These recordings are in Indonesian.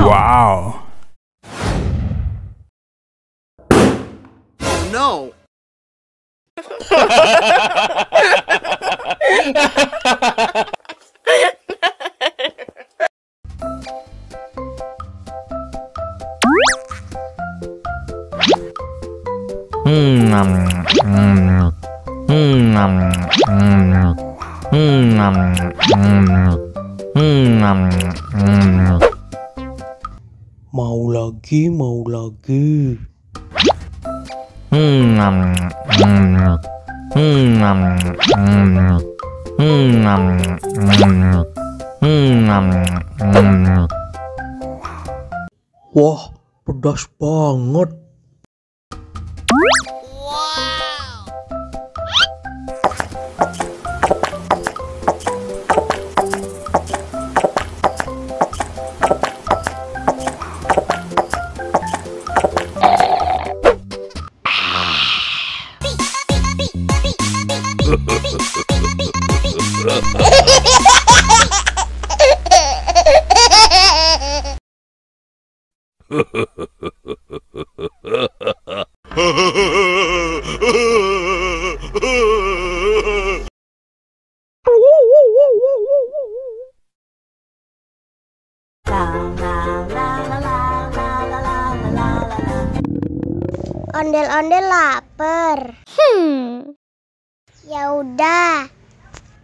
Wow. No. Mau lagi, mau lagi. Wah, pedas banget. Ondel-ondel lapar. Ya udah.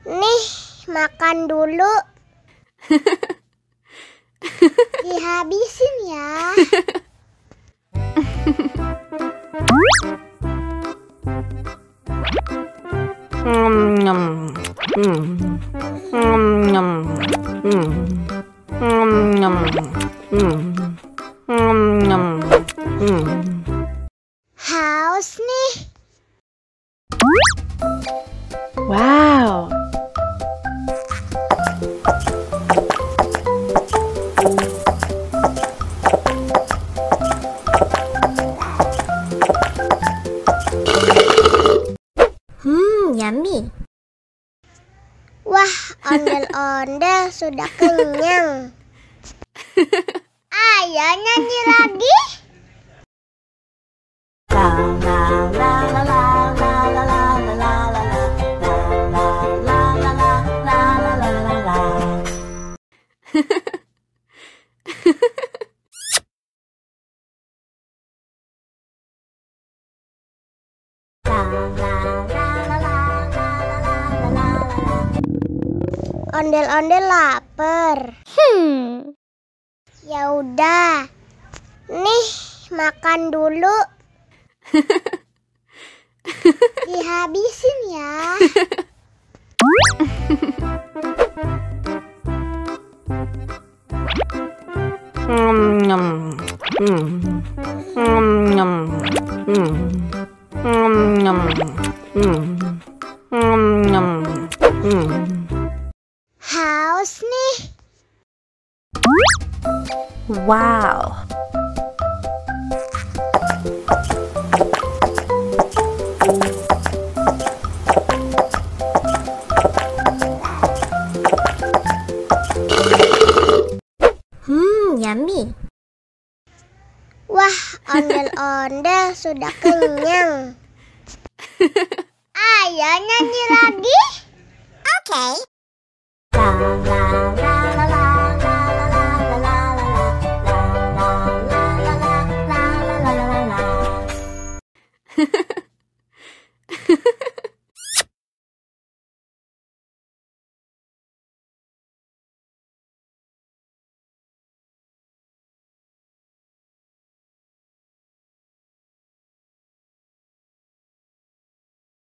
Nih, makan dulu. Dihabisin ya. Haus nih. Wow. Yummy. Wah, ondel-ondel sudah kenyang. Ayo nyanyi lagi. Ondel-ondel lapar. Ya udah. Nih, makan dulu. Dihabisin ya. Haus nih. Wow. Yummy. Wah, ondel-ondel sudah kenyang. Ayo nyanyi